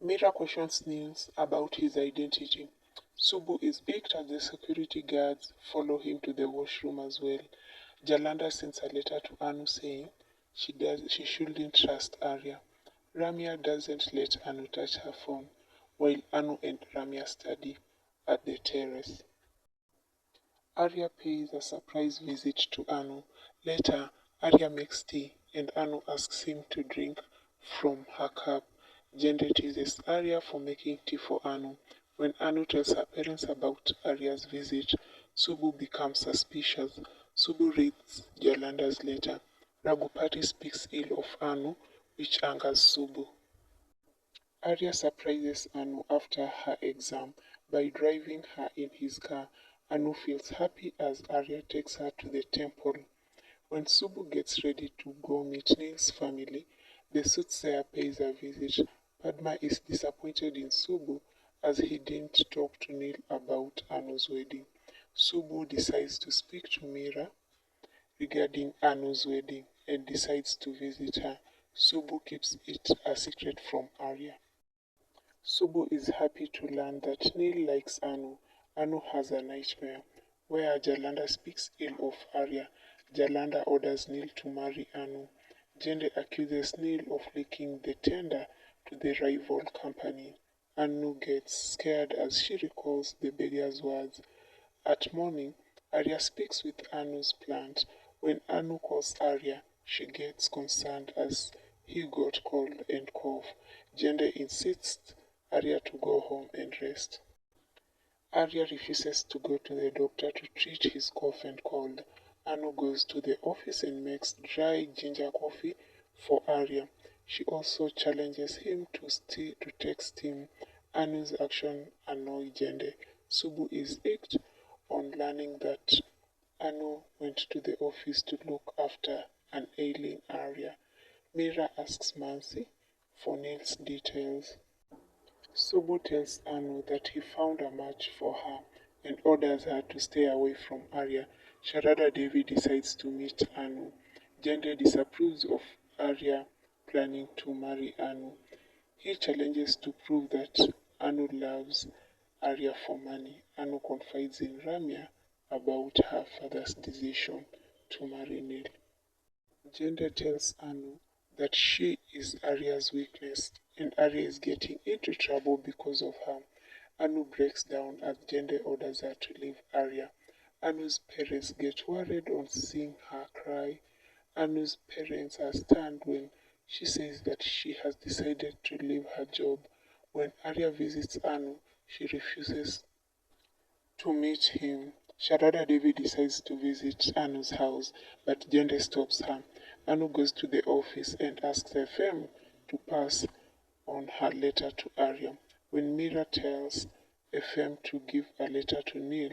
Mira questions Niels about his identity. Subu is piqued as the security guards follow him to the washroom as well. Jalanda sends a letter to Anu saying she shouldn't trust Arya. Ramya doesn't let Anu touch her phone, while Anu and Ramya study at the terrace. Arya pays a surprise visit to Anu. Later, Arya makes tea and Anu asks him to drink from her cup. Jende teases Arya for making tea for Anu. When Anu tells her parents about Arya's visit, Subu becomes suspicious. Subu reads Yolanda's letter. Ragupati speaks ill of Anu, which angers Subu. Arya surprises Anu after her exam by driving her in his car. Anu feels happy as Arya takes her to the temple. When Subu gets ready to go meet Neil's family, the soothsayer pays a visit. Padma is disappointed in Subu as he didn't talk to Neil about Anu's wedding. Subu decides to speak to Mira regarding Anu's wedding and decides to visit her. Subu keeps it a secret from Arya. Subu is happy to learn that Neil likes Anu. Anu has a nightmare where Jalanda speaks ill of Arya. Jalanda orders Neil to marry Anu. Jende accuses Neil of leaking the tender to the rival company. Anu gets scared as she recalls the beggar's words. At morning, Arya speaks with Anu's plant. When Anu calls Arya, she gets concerned as he got cold and cough. Jende insists Arya to go home and rest. Arya refuses to go to the doctor to treat his cough and cold. Anu goes to the office and makes dry ginger coffee for Arya. She also challenges him to take steam. Anu's action annoys Jende. Subu is icked on learning that Anu went to the office to look after an ailing Arya. Mira asks Mansi for Neil's details. Subu tells Anu that he found a match for her and orders her to stay away from Arya. Sharada Devi decides to meet Anu. Jende disapproves of Arya planning to marry Anu. He challenges to prove that Anu loves Arya for money. Anu confides in Ramya about her father's decision to marry Neil. Jende tells Anu that she is Arya's weakness and Arya is getting into trouble because of her. Anu breaks down as Jende orders her to leave Arya. Anu's parents get worried on seeing her cry. Anu's parents are stunned when she says that she has decided to leave her job. When Arya visits Anu, she refuses to meet him. Sharada Devi decides to visit Anu's house, but Jende stops her. Anu goes to the office and asks FM to pass on her letter to Arya. When Mira tells FM to give a letter to Neil,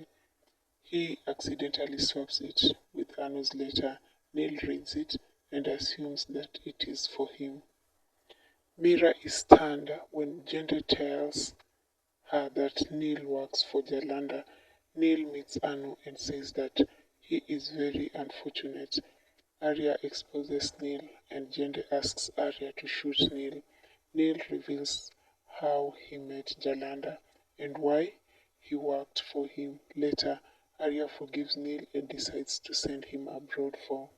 he accidentally swaps it with Anu's letter. Neil reads it and assumes that it is for him. Mira is stunned when Jende tells her that Neil works for Jalanda. Neil meets Anu and says that he is very unfortunate. Arya exposes Neil and Jende asks Arya to shoot Neil. Neil reveals how he met Jalanda and why he worked for him. Later, Arya forgives Neil and decides to send him abroad for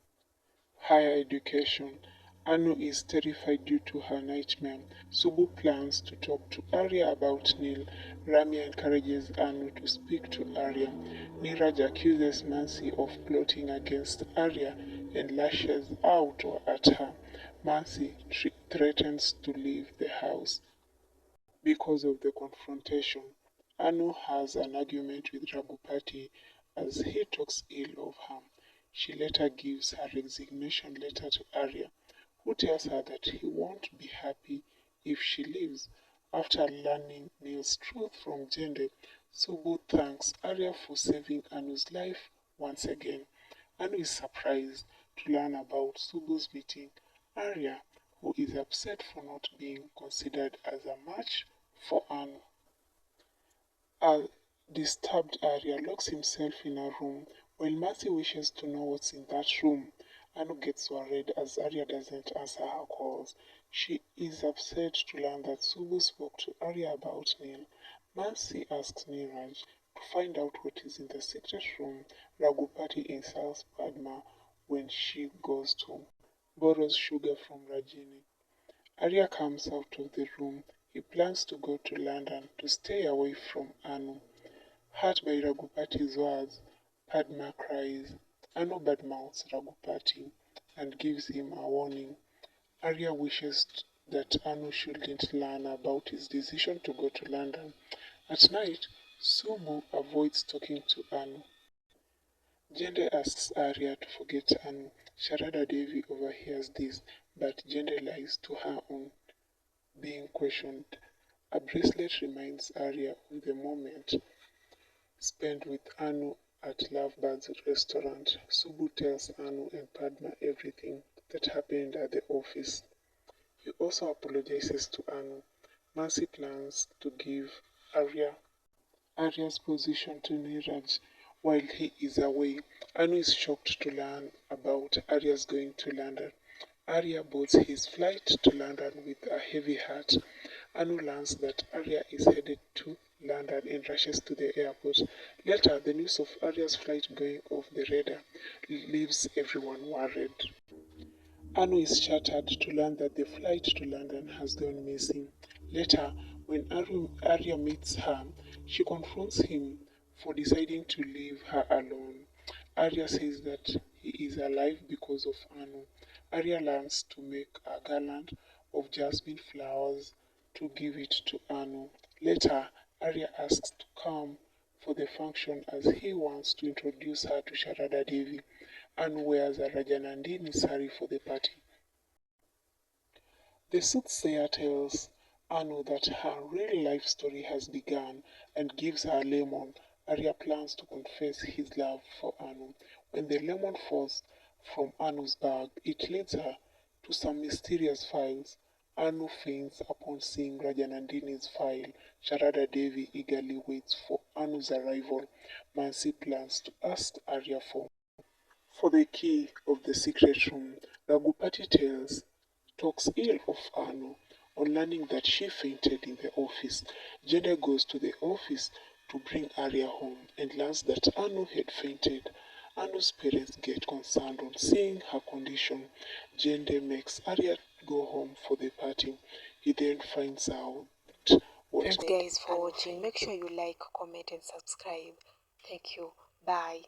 higher education. Anu is terrified due to her nightmare. Subu plans to talk to Arya about Neil. Ramya encourages Anu to speak to Arya. Niraj accuses Mansi of plotting against Arya and lashes out at her. Mansi threatens to leave the house because of the confrontation. Anu has an argument with Ragupati as he talks ill of her. She later gives her resignation letter to Arya, who tells her that he won't be happy if she leaves. After learning Neil's truth from Jende, Subu thanks Arya for saving Anu's life once again. Anu is surprised to learn about Subu's meeting Arya, who is upset for not being considered as a match for Anu. A disturbed Arya locks himself in a room while Mercy wishes to know what's in that room. Anu gets worried as Arya doesn't answer her calls. She is upset to learn that Subu spoke to Arya about Neil. Mansi asks Neeraj to find out what is in the secret room. Raghupati insults Padma when she goes to borrows sugar from Rajini. Arya comes out of the room. He plans to go to London to stay away from Anu. Hurt by Raghupati's words, Padma cries. Anu badmouths Raghupati and gives him a warning. Arya wishes that Anu shouldn't learn about his decision to go to London. At night, Subu avoids talking to Anu. Jende asks Arya to forget Anu. Sharada Devi overhears this, but Jende lies to her on being questioned. A bracelet reminds Arya of the moment spent with Anu at Lovebird's restaurant. Subu tells Anu and Padma everything that happened at the office. He also apologizes to Anu. Mansi plans to give Arya's position to Neeraj while he is away. Anu is shocked to learn about Arya's going to London. Arya boards his flight to London with a heavy heart. Anu learns that Arya is headed to London and rushes to the airport. Later, the news of Arya's flight going off the radar leaves everyone worried. Anu is shattered to learn that the flight to London has gone missing. Later, when Arya meets her, she confronts him for deciding to leave her alone. Arya says that he is alive because of Anu. Arya learns to make a garland of jasmine flowers to give it to Anu. Later, Arya asks to come for the function as he wants to introduce her to Sharada Devi. Anu wears a Rajanandini sari for the party. The soothsayer tells Anu that her real life story has begun and gives her a lemon. Arya plans to confess his love for Anu. When the lemon falls from Anu's bag, it leads her to some mysterious files. Anu faints upon seeing Rajanandini's file. Sharada Devi eagerly waits for Anu's arrival. Mansi plans to ask Arya for the key of the secret room. Raghupati talks ill of Anu on learning that she fainted in the office. Jende goes to the office to bring Arya home and learns that Anu had fainted. Anu's parents get concerned on seeing her condition. Jende makes Arya go home for the party. He then finds out what. Thanks guys for watching. Make sure you like, comment and subscribe. Thank you. Bye.